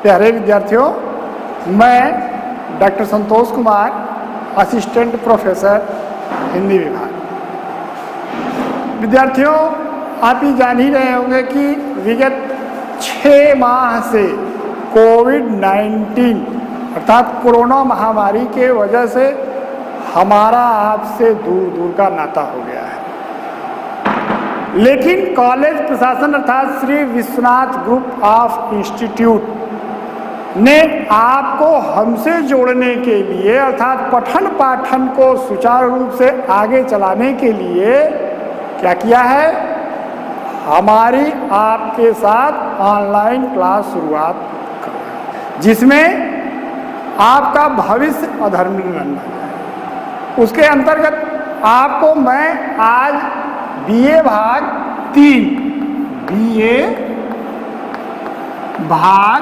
प्यारे विद्यार्थियों, मैं doctor Santosh Kumar, assistant professor Hindi विभाग। विद्यार्थियों, आप ये जान ही रहे होंगे कि विगत 6 माह से कोविड-19 अर्थात कोरोना महामारी के वजह से हमारा आपसे दूर दूर का नाता हो गया है। लेकिन कॉलेज प्रशासन अर्थात Shri Vishwanath group of institute ने आपको हमसे जोड़ने के लिए अर्थात पठन पाठन को सुचारू रूप से आगे चलाने के लिए क्या किया है? हमारी आपके साथ ऑनलाइन क्लास शुरुआत कर, जिसमें आपका भविष्य अधर्मी बनना है। उसके अंतर्गत आपको मैं आज बीए भाग 3 बीए भाग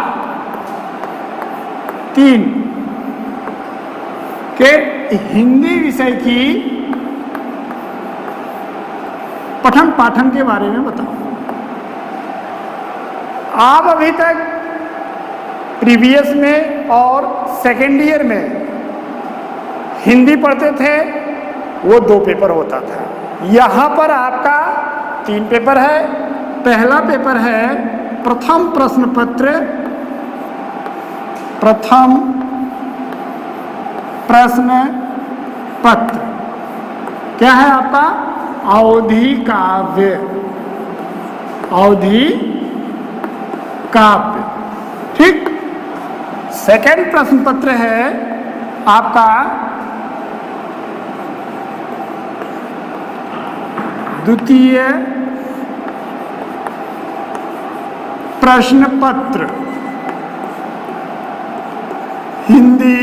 3 के हिंदी विषय की पठन पाठन के बारे में बताऊं। आप अभी तक प्रीवियस में और सेकेंड ईयर में हिंदी पढ़ते थे, वो 2 पेपर होता था। यहाँ पर आपका 3 पेपर है। पहला पेपर है प्रथम प्रश्न पत्र, प्रथम प्रश्न पत्र। क्या है आपका? अवधि काव्य, अवधि काव्य, ठीक। सेकंड प्रश्न पत्र है आपका द्वितीय प्रश्न पत्र, हिंदी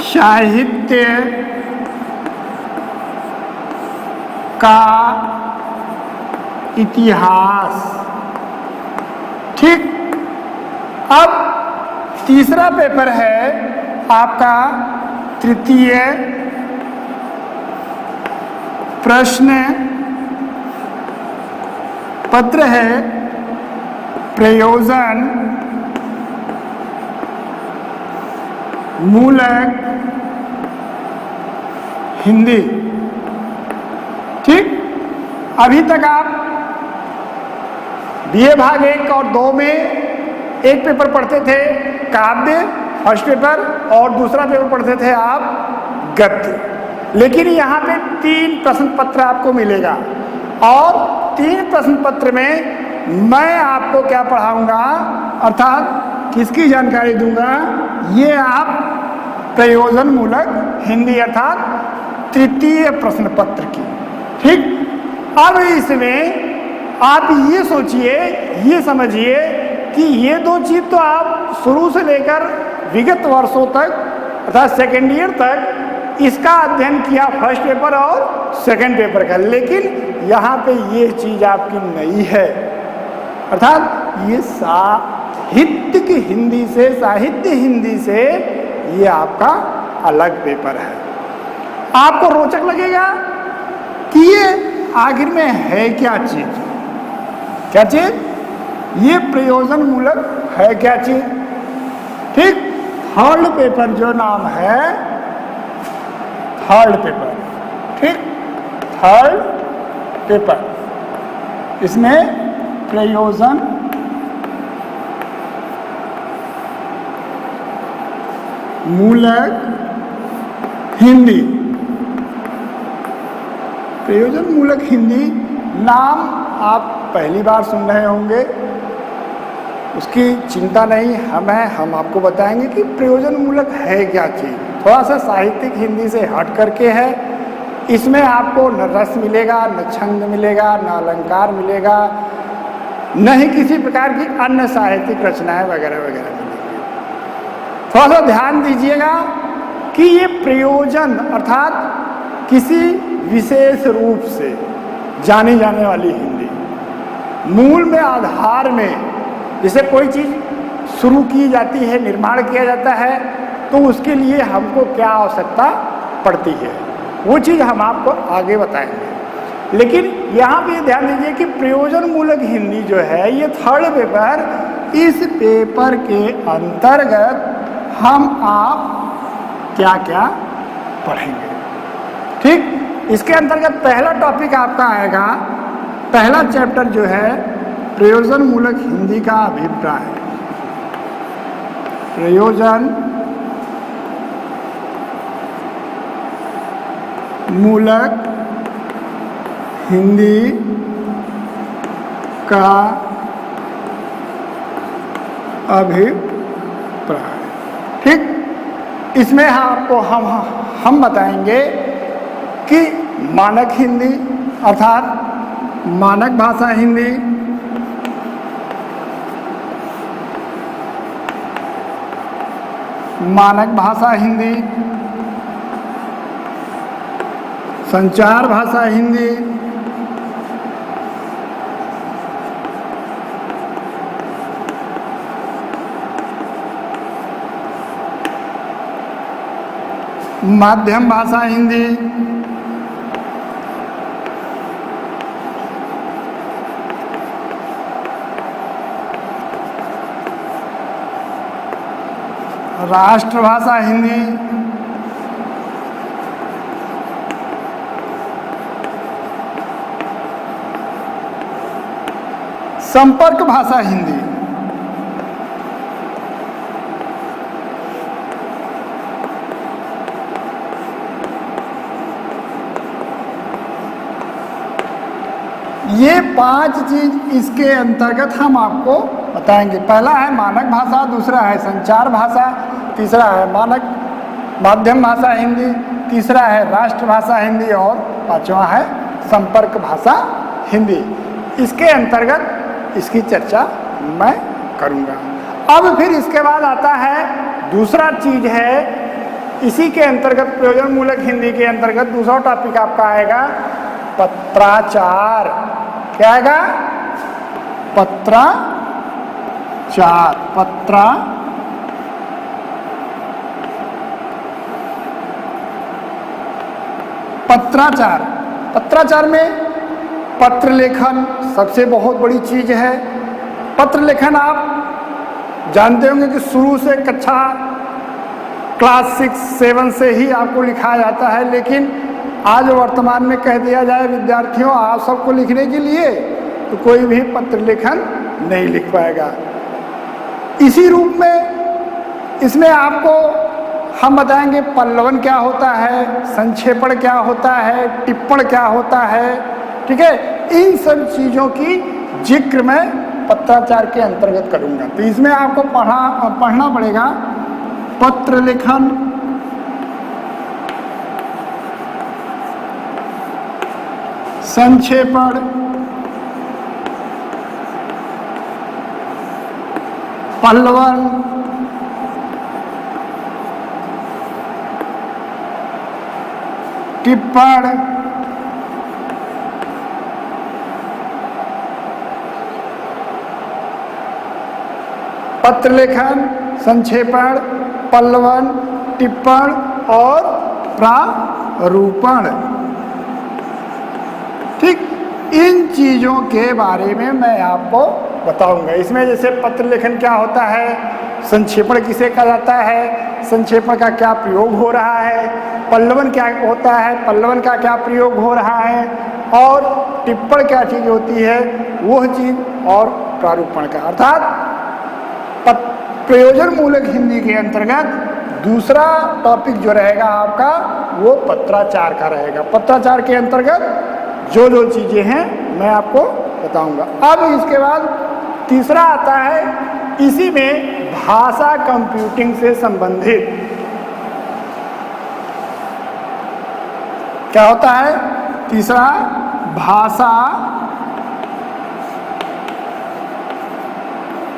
साहित्य का इतिहास, ठीक। अब तीसरा पेपर है आपका तृतीय प्रश्न पत्र है प्रयोजन मूलक हिंदी, ठीक। अभी तक आप बीए भाग 1 और 2 में एक पेपर पढ़ते थे काव्य, फर्स्ट पेपर, और दूसरा पेपर पढ़ते थे आप गद्य। लेकिन यहाँ पे 3 प्रश्न पत्र आपको मिलेगा और 3 प्रश्न पत्र में मैं आपको क्या पढ़ाऊंगा अर्थात किसकी जानकारी दूंगा? ये आप प्रयोजन मूलक हिंदी अर्थात तृतीय प्रश्न पत्र की, ठीक। अब इसमें आप ये सोचिए, ये समझिए कि ये 2 चीज़ तो आप शुरू से लेकर विगत वर्षों तक अर्थात सेकेंड ईयर तक इसका अध्ययन किया, फर्स्ट पेपर और सेकंड पेपर का। लेकिन यहाँ पे ये चीज़ आपकी नई है अर्थात ये साहित्यिक हिंदी से, साहित्य हिंदी से ये आपका अलग पेपर है। आपको रोचक लगेगा कि ये आखिर में है क्या चीज़? क्या चीज़? ये प्रयोजन मूलक है क्या चीज़, ठीक। थर्ड पेपर जो नाम है थर्ड पेपर, ठीक। थर्ड पेपर, इसमें प्रयोजन मूलक हिंदी, प्रयोजन मूलक हिंदी नाम आप पहली बार सुन रहे होंगे, उसकी चिंता नहीं, हम आपको बताएंगे कि प्रयोजन मूलक है क्या चीज़। थोड़ा सा साहित्यिक हिंदी से हट करके है। इसमें आपको न रस मिलेगा, न छंद मिलेगा, न अलंकार मिलेगा, न ही किसी प्रकार की अन्य साहित्यिक रचनाएं वगैरह वगैरह मिलेंगी। थोड़ा सा ध्यान दीजिएगा कि ये प्रयोजन अर्थात किसी विशेष रूप से जानी जाने वाली हिंदी, मूल में आधार में जैसे कोई चीज़ शुरू की जाती है, निर्माण किया जाता है, तो उसके लिए हमको क्या आवश्यकता पड़ती है, वो चीज़ हम आपको आगे बताएंगे। लेकिन यहाँ पे ध्यान दीजिए कि प्रयोजन मूलक हिंदी जो है ये थर्ड पेपर इस पेपर के अंतर्गत हम आप क्या क्या पढ़ेंगे। ठीक, इसके अंतर्गत पहला टॉपिक आपका आएगा, पहला चैप्टर जो है प्रयोजन मूलक हिंदी का अभिप्राय। प्रयोजन मूलक हिंदी का अभिप्राय। ठीक, इसमें आपको हम बताएंगे कि मानक हिंदी अर्थात मानक भाषा हिंदी, मानक भाषा हिंदी, संचार भाषा हिंदी, माध्यम भाषा हिंदी, राष्ट्रभाषा हिंदी, संपर्क भाषा हिंदी। ये 5 चीज इसके अंतर्गत हम आपको बताएंगे। पहला है मानक भाषा, दूसरा है संचार भाषा, तीसरा है माध्यम भाषा हिंदी, तीसरा है राष्ट्रभाषा हिंदी और पांचवा है संपर्क भाषा हिंदी। इसके अंतर्गत इसकी चर्चा मैं करूंगा। अब फिर इसके बाद आता है दूसरा चीज है, इसी के अंतर्गत प्रयोजन मूलक हिंदी के अंतर्गत दूसरा टॉपिक आपका आएगा पत्राचार। क्या आएगा? पत्राचार। पत्राचार में पत्र लेखन सबसे बहुत बड़ी चीज है। पत्र लेखन आप जानते होंगे कि शुरू से कक्षा क्लास 6-7 से ही आपको लिखा जाता है, लेकिन आज वर्तमान में कह दिया जाए विद्यार्थियों आप सबको लिखने के लिए, तो कोई भी पत्र लेखन नहीं लिख पाएगा। इसी रूप में इसमें आपको हम बताएंगे पल्लवन क्या होता है, संक्षेपण क्या होता है, टिप्पण क्या होता है। ठीक है, इन सब चीज़ों की जिक्र मैं पत्राचार के अंतर्गत करूंगा। तो इसमें आपको पढ़ना पड़ेगा पत्र लेखन, संक्षेपण, पल्लवन, टिप्पण, पत्र लेखन, संक्षेपण, पल्लवन, टिप्पण और प्रारूपण। ठीक, इन चीज़ों के बारे में मैं आपको बताऊंगा। इसमें जैसे पत्र लेखन क्या होता है, संक्षेपण किसे कहा जाता है, संक्षेपण का क्या प्रयोग हो रहा है, पल्लवन क्या होता है, पल्लवन का क्या प्रयोग हो रहा है, और टिप्पण क्या चीज़ होती है वह चीज़, और प्रारूपण का अर्थात प्रयोजन मूलक हिंदी के अंतर्गत दूसरा टॉपिक जो रहेगा आपका वो पत्राचार का रहेगा। पत्राचार के अंतर्गत जो जो चीज़ें हैं मैं आपको बताऊंगा। अब इसके बाद तीसरा आता है, इसी में भाषा कंप्यूटिंग से संबंधित क्या होता है, तीसरा भाषा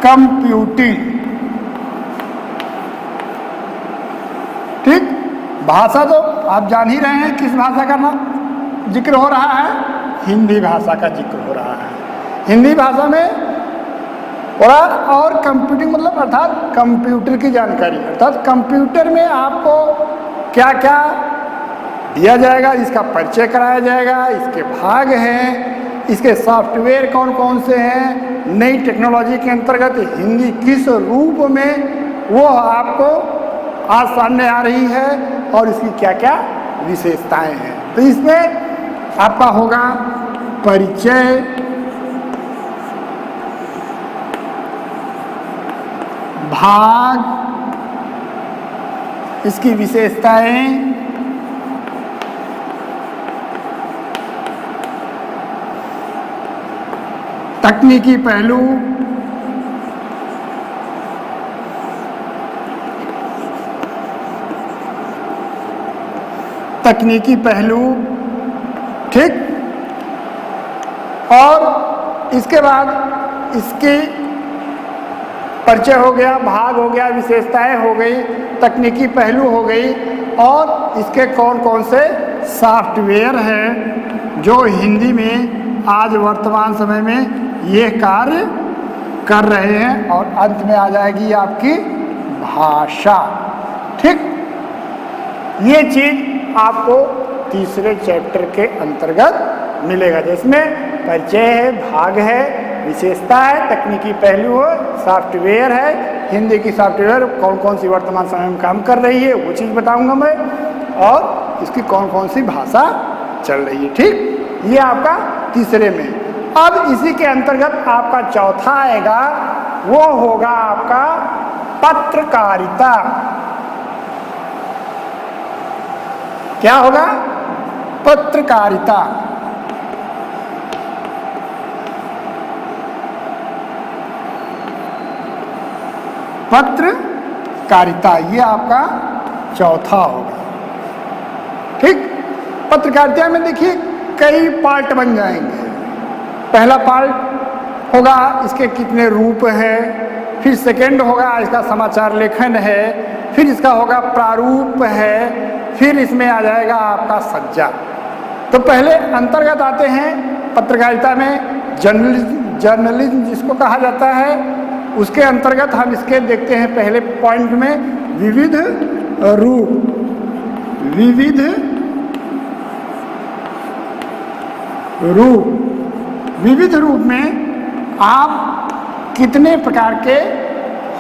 कंप्यूटिंग। ठीक, भाषा तो आप जान ही रहे हैं किस भाषा का नाम जिक्र हो रहा है, हिंदी भाषा का जिक्र हो रहा है। हिंदी भाषा में और कंप्यूटिंग मतलब अर्थात कंप्यूटर की जानकारी, अर्थात कंप्यूटर में आपको क्या क्या दिया जाएगा, इसका परिचय कराया जाएगा, इसके भाग हैं, इसके सॉफ्टवेयर कौन कौन से हैं, नई टेक्नोलॉजी के अंतर्गत हिंदी किस रूप में, वो आपको आज सामने आ रही है और इसकी क्या क्या विशेषताएं हैं। तो इसमें आपका होगा परिचय, भाग, इसकी विशेषताएं, तकनीकी पहलू, तकनीकी पहलू, ठीक। और इसके बाद इसके परिचय हो गया, भाग हो गया, विशेषताएं हो गई, तकनीकी पहलू हो गई, और इसके कौन कौन से सॉफ्टवेयर हैं जो हिंदी में आज वर्तमान समय में ये कार्य कर रहे हैं। और अंत में आ जाएगी आपकी भाषा, ठीक। ये चीज आपको तीसरे चैप्टर के अंतर्गत मिलेगा, जिसमें परिचय है, भाग है, विशेषता है, तकनीकी पहलू है, सॉफ्टवेयर है। हिंदी की सॉफ्टवेयर कौन कौन सी वर्तमान समय में काम कर रही है वो चीज़ बताऊंगा मैं, और इसकी कौन कौन सी भाषा चल रही है, ठीक। ये आपका तीसरे में। अब इसी के अंतर्गत आपका चौथा आएगा, वो होगा आपका पत्रकारिता। क्या होगा? पत्रकारिता। पत्रकारिता ये आपका चौथा होगा, ठीक। पत्रकारिता में देखिए कई पार्ट बन जाएंगे। पहला पार्ट होगा इसके कितने रूप हैं, फिर सेकंड होगा इसका समाचार लेखन है, फिर इसका होगा प्रारूप है, फिर इसमें आ जाएगा आपका सज्जा। तो पहले अंतर्गत आते हैं पत्रकारिता में जर्नलिज्म जिसको कहा जाता है, उसके अंतर्गत हम इसके देखते हैं पहले पॉइंट में विविध रूप। विविध रूप, विविध रूप में आप कितने प्रकार के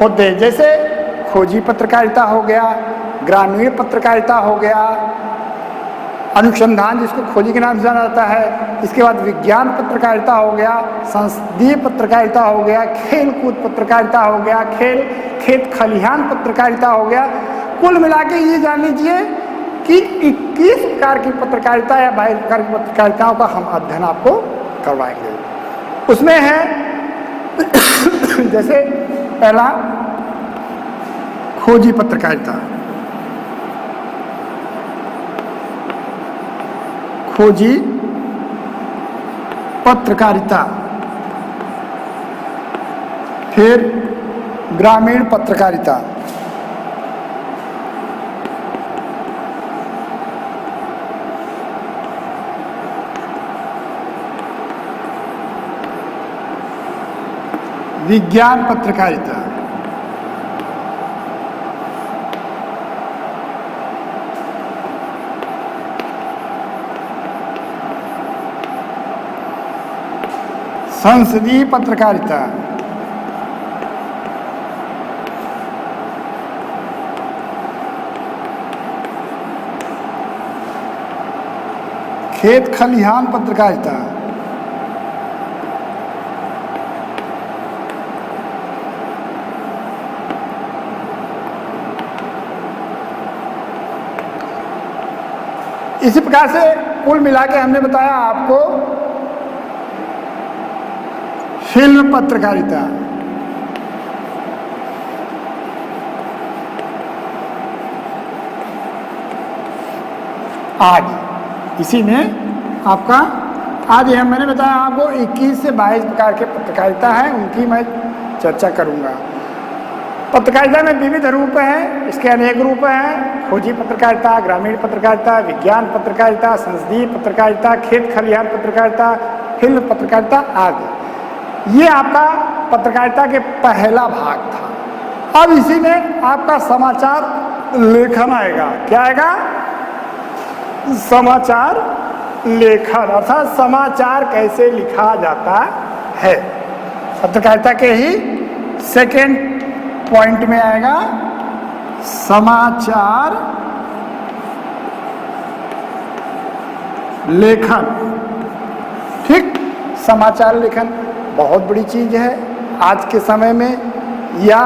होते हैं, जैसे खोजी पत्रकारिता हो गया, ग्रामीण पत्रकारिता हो गया, अनुसंधान जिसको खोजी के नाम से जाना जाता है, इसके बाद विज्ञान पत्रकारिता हो गया, संसदीय पत्रकारिता हो गया, खेल कूद पत्रकारिता हो गया, खेत खलिहान पत्रकारिता हो गया। कुल मिला के ये जान लीजिए कि 21 प्रकार की पत्रकारिता या 22 प्रकार की पत्रकारिताओं का हम अध्ययन आपको करवाएंगे। उसमें है जैसे पहला खोजी पत्रकारिता। खोजी पत्रकारिता, फिर ग्रामीण पत्रकारिता, विज्ञान पत्रकारिता, संसदीय पत्रकारिता, खेत खलिहान पत्रकारिता, इसी प्रकार से कुल मिला के हमने बताया आपको फिल्म पत्रकारिता, आज इसी में आपका आज यह मैंने बताया आपको 21 से 22 प्रकार के पत्रकारिता है, उनकी मैं चर्चा करूंगा। पत्रकारिता में विविध रूप हैं, इसके अनेक रूप हैं। खोजी पत्रकारिता, ग्रामीण पत्रकारिता, विज्ञान पत्रकारिता, संसदीय पत्रकारिता, खेत खलिहान पत्रकारिता, फिल्म पत्रकारिता आदि। ये आपका पत्रकारिता के पहला भाग था। अब इसी में आपका समाचार लेखन आएगा। क्या आएगा? समाचार लेखन, अर्थात समाचार कैसे लिखा जाता है। पत्रकारिता के ही सेकेंड पॉइंट में आएगा समाचार लेखन। ठीक, समाचार लेखन बहुत बड़ी चीज है आज के समय में, या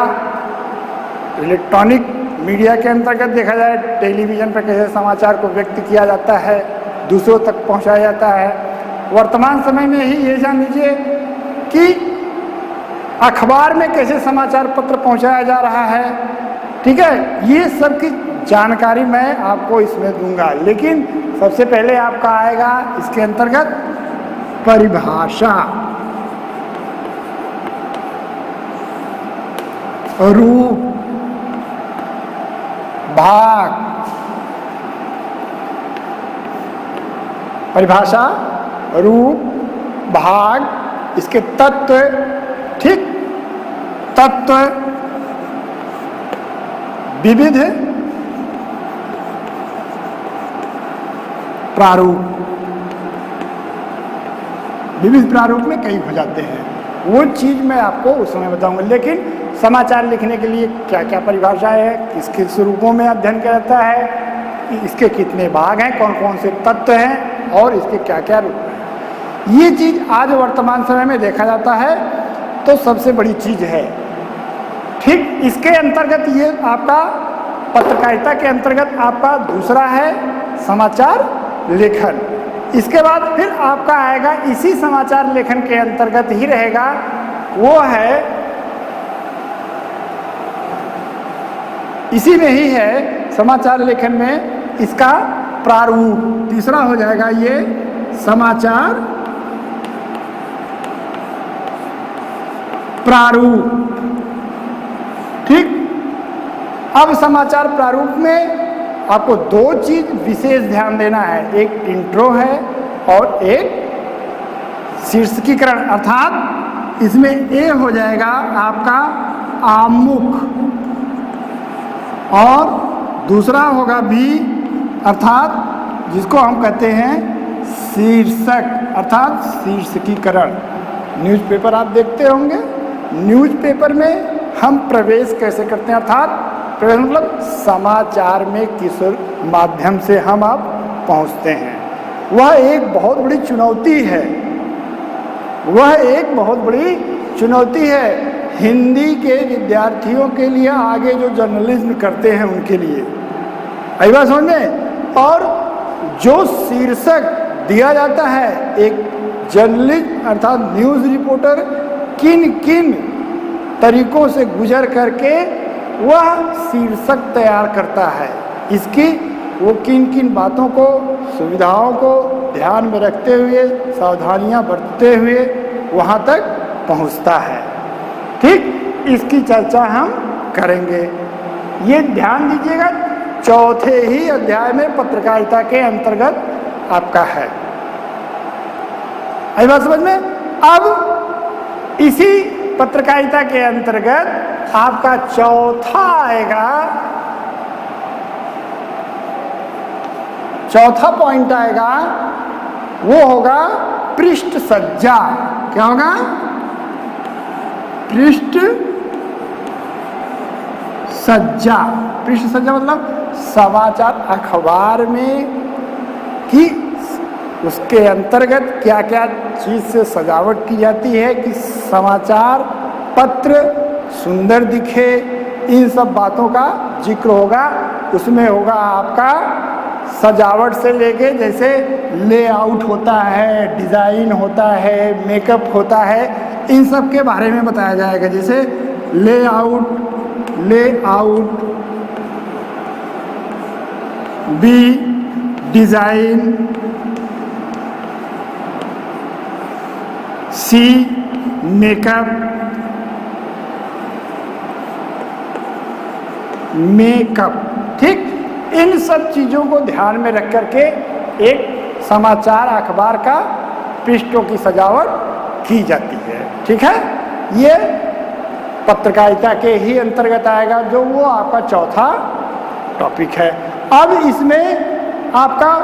इलेक्ट्रॉनिक मीडिया के अंतर्गत देखा जाए, टेलीविज़न पर कैसे समाचार को व्यक्त किया जाता है, दूसरों तक पहुंचाया जाता है। वर्तमान समय में ही ये जान लीजिए कि अखबार में कैसे समाचार पत्र पहुंचाया जा रहा है। ठीक है, ये सब की जानकारी मैं आपको इसमें दूंगा, लेकिन सबसे पहले आपका आएगा इसके अंतर्गत परिभाषा, रूप, भाग। परिभाषा, रूप, भाग, इसके तत्व। ठीक, तत्व, विविध प्रारूप। विविध प्रारूप में कई हो जाते हैं, वो चीज मैं आपको उस समय बताऊंगा। लेकिन समाचार लिखने के लिए क्या क्या परिभाषाएं हैं, किस किस रूपों में अध्ययन किया जाता है, इसके कितने भाग हैं, कौन कौन से तत्व हैं और इसके क्या क्या रूप हैं, ये चीज आज वर्तमान समय में देखा जाता है तो सबसे बड़ी चीज है। ठीक, इसके अंतर्गत ये आपका पत्रकारिता के अंतर्गत आपका दूसरा है समाचार लेखन। इसके बाद फिर आपका आएगा इसी समाचार लेखन के अंतर्गत ही रहेगा, वो है इसी में ही है समाचार लेखन में इसका प्रारूप। तीसरा हो जाएगा ये समाचार प्रारूप। ठीक, अब समाचार प्रारूप में आपको दो चीज विशेष ध्यान देना है, एक इंट्रो है और एक शीर्षकीकरण, अर्थात इसमें ए हो जाएगा आपका आमुख और दूसरा होगा बी, अर्थात जिसको हम कहते हैं शीर्षक, अर्थात शीर्षकीकरण। न्यूज़पेपर आप देखते होंगे, न्यूज़पेपर में हम प्रवेश कैसे करते हैं, अर्थात प्रवेश मतलब समाचार में किस माध्यम से हम अब पहुंचते हैं, वह एक बहुत बड़ी चुनौती है। वह एक बहुत बड़ी चुनौती है हिंदी के विद्यार्थियों के लिए, आगे जो जर्नलिज्म करते हैं उनके लिए। आई बात समझ में? और जो शीर्षक दिया जाता है, एक जर्नलिस्ट अर्थात न्यूज़ रिपोर्टर किन किन तरीकों से गुजर करके वह शीर्षक तैयार करता है, इसकी वो किन किन बातों को, सुविधाओं को ध्यान में रखते हुए, सावधानियां बरतते हुए वहाँ तक पहुँचता है। ठीक, इसकी चर्चा हम करेंगे। ये ध्यान दीजिएगा, चौथे ही अध्याय में पत्रकारिता के अंतर्गत आपका है। आई बात समझ में? अब इसी पत्रकारिता के अंतर्गत आपका चौथा आएगा, चौथा पॉइंट आएगा, वो होगा पृष्ठ सज्जा। क्या होगा? पृष्ठ सज्जा। पृष्ठ सज्जा मतलब समाचार अखबार में कि उसके अंतर्गत क्या क्या चीज़ से सजावट की जाती है कि समाचार पत्र सुंदर दिखे, इन सब बातों का जिक्र होगा। उसमें होगा आपका सजावट से लेके, जैसे लेआउट होता है, डिज़ाइन होता है, मेकअप होता है, इन सब के बारे में बताया जाएगा। जैसे लेआउट बी, डिज़ाइन, सी, मेकअप, ठीक, इन सब चीज़ों को ध्यान में रख करके एक समाचार अखबार का पृष्ठों की सजावट की जाती है। ठीक है, ये पत्रकारिता के ही अंतर्गत आएगा, जो वो आपका चौथा टॉपिक है। अब इसमें आपका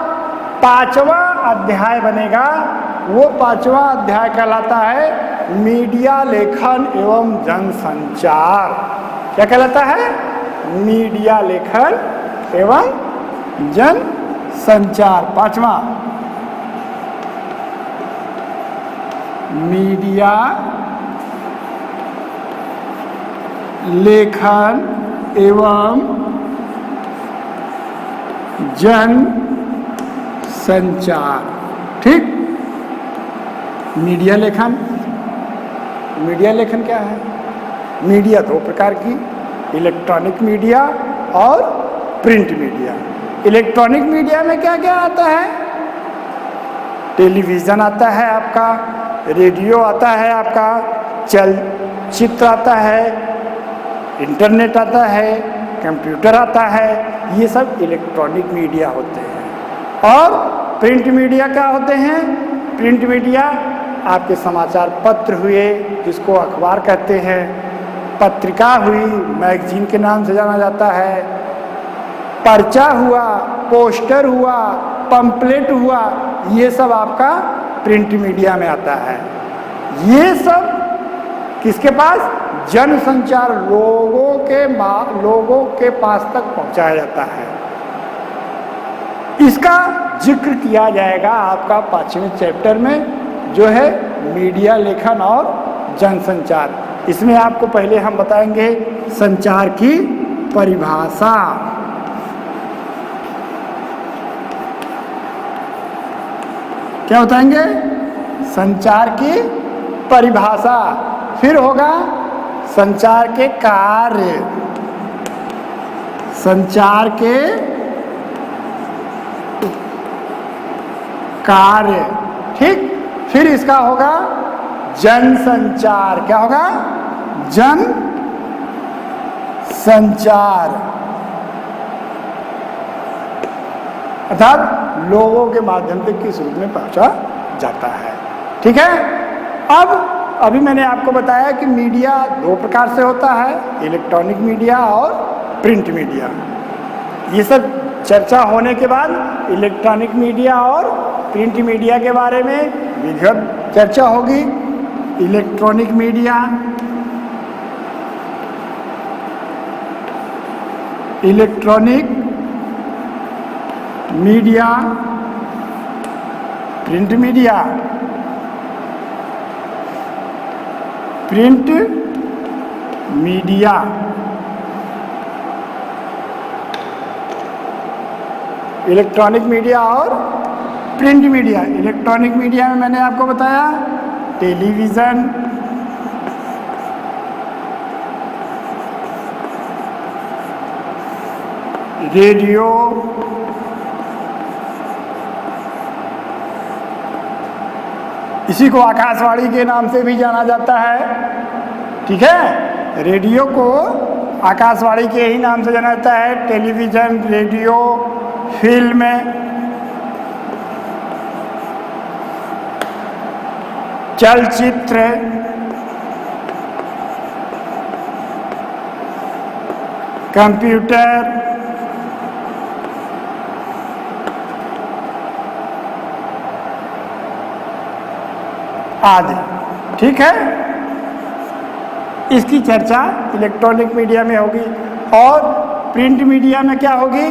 पांचवा अध्याय बनेगा। वो पांचवा अध्याय कहलाता है मीडिया लेखन एवं जनसंचार। क्या कहलाता है? मीडिया लेखन एवं जनसंचार। पांचवा, मीडिया लेखन एवं जन संचार। ठीक। मीडिया लेखन, मीडिया लेखन क्या है? मीडिया दो प्रकार की, इलेक्ट्रॉनिक मीडिया और प्रिंट मीडिया। इलेक्ट्रॉनिक मीडिया में क्या क्या आता है? टेलीविज़न आता है आपका, रेडियो आता है आपका, चलचित्र आता है, इंटरनेट आता है, कंप्यूटर आता है। ये सब इलेक्ट्रॉनिक मीडिया होते हैं। और प्रिंट मीडिया क्या होते हैं? प्रिंट मीडिया आपके समाचार पत्र हुए, जिसको अखबार कहते हैं, पत्रिका हुई, मैगजीन के नाम से जाना जाता है, पर्चा हुआ, पोस्टर हुआ, पंपलेट हुआ, ये सब आपका प्रिंट मीडिया में आता है। ये सब किसके पास? जनसंचार, लोगों के पास तक पहुंचाया जाता है। इसका जिक्र किया जाएगा आपका 5वें चैप्टर में, जो है मीडिया लेखन और जनसंचार। इसमें आपको पहले हम बताएंगे संचार की परिभाषा। क्या बताएंगे? संचार की परिभाषा। फिर होगा संचार के कार्य, संचार के कार्य। ठीक। फिर इसका होगा जनसंचार। क्या होगा? जन संचार, अर्थात लोगों के माध्यम से किस रूप में पहुंचा जाता है। ठीक है। अब अभी मैंने आपको बताया कि मीडिया दो प्रकार से होता है, इलेक्ट्रॉनिक मीडिया और प्रिंट मीडिया। ये सब चर्चा होने के बाद इलेक्ट्रॉनिक मीडिया और प्रिंट मीडिया के बारे में विधिवत चर्चा होगी। Electronic media, electronic media, print media. Print media, electronic media और प्रिंट मीडिया। इलेक्ट्रॉनिक मीडिया में मैंने आपको बताया टेलीविज़न, रेडियो, इसी को आकाशवाणी के नाम से भी जाना जाता है। ठीक है। रेडियो को आकाशवाणी के ही नाम से जाना जाता है। टेलीविज़न, रेडियो, फिल्म, चलचित्र, कंप्यूटर, आदि। ठीक है। इसकी चर्चा इलेक्ट्रॉनिक मीडिया में होगी। और प्रिंट मीडिया में क्या होगी?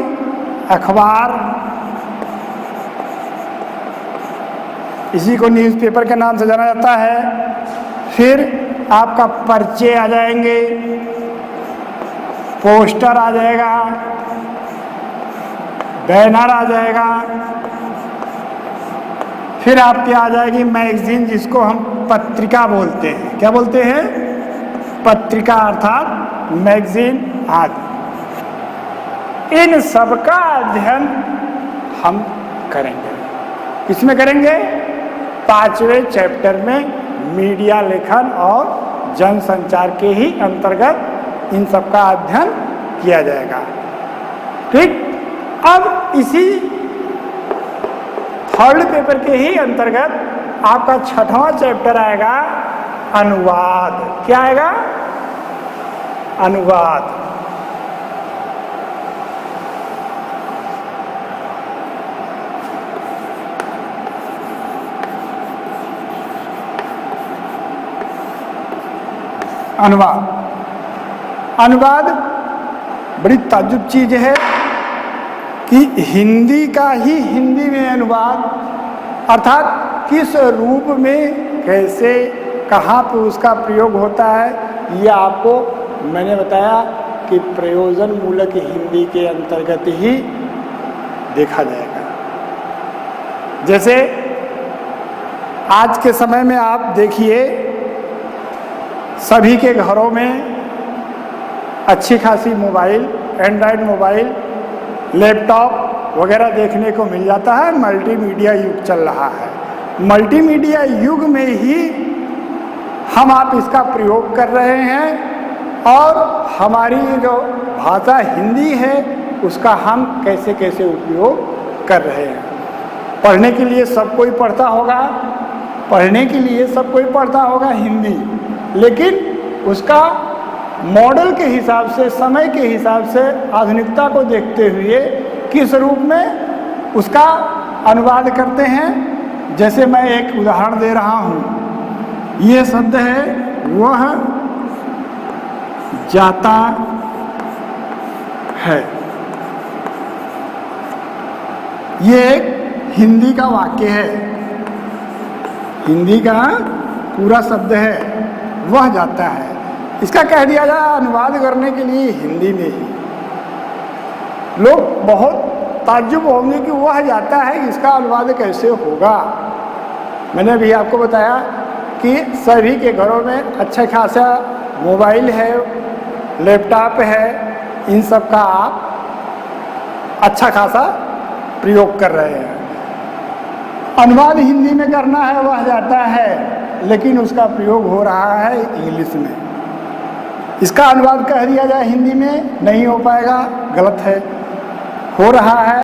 अखबार, इसी को न्यूज़पेपर के नाम से जाना जाता है। फिर आपका पर्चे आ जाएंगे, पोस्टर आ जाएगा, बैनर आ जाएगा। फिर आपके आ जाएगी मैगजीन, जिसको हम पत्रिका बोलते हैं। क्या बोलते हैं? पत्रिका, अर्थात मैगजीन आदि। इन सब का अध्ययन हम करेंगे। किसमें करेंगे? 5वें चैप्टर में मीडिया लेखन और जनसंचार के ही अंतर्गत इन सब का अध्ययन किया जाएगा। ठीक। अब इसी थर्ड पेपर के ही अंतर्गत आपका 6वां चैप्टर आएगा अनुवाद। क्या आएगा? अनुवाद। अनुवाद। अनुवाद बड़ी ताज्जुब चीज है कि हिंदी का ही हिंदी में अनुवाद, अर्थात किस रूप में, कैसे, कहाँ पे उसका प्रयोग होता है, ये आपको मैंने बताया कि प्रयोजन मूलक हिंदी के अंतर्गत ही देखा जाएगा। जैसे आज के समय में आप देखिए सभी के घरों में अच्छी खासी मोबाइल, एंड्रॉयड मोबाइल, लैपटॉप वगैरह देखने को मिल जाता है। मल्टीमीडिया युग चल रहा है। मल्टीमीडिया युग में ही हम आप इसका प्रयोग कर रहे हैं और हमारी जो भाषा हिंदी है उसका हम कैसे कैसे उपयोग कर रहे हैं। पढ़ने के लिए सब कोई पढ़ता होगा, पढ़ने के लिए सब कोई पढ़ता होगा हिंदी, लेकिन उसका मॉडल के हिसाब से, समय के हिसाब से, आधुनिकता को देखते हुए किस रूप में उसका अनुवाद करते हैं। जैसे मैं एक उदाहरण दे रहा हूँ, ये शब्द है वह जाता है। ये एक हिंदी का वाक्य है, हिंदी का पूरा शब्द है, वह जाता है। इसका कह दिया जाए अनुवाद करने के लिए हिंदी में ही, लोग बहुत ताज्जुब होंगे कि वह जाता है, इसका अनुवाद कैसे होगा। मैंने अभी आपको बताया कि सभी के घरों में अच्छा खासा मोबाइल है, लैपटॉप है, इन सब का आप अच्छा खासा प्रयोग कर रहे हैं। अनुवाद हिंदी में करना है, वह जाता है, लेकिन उसका प्रयोग हो रहा है इंग्लिश में। इसका अनुवाद कह दिया जाए हिंदी में, नहीं हो पाएगा, गलत है। हो रहा है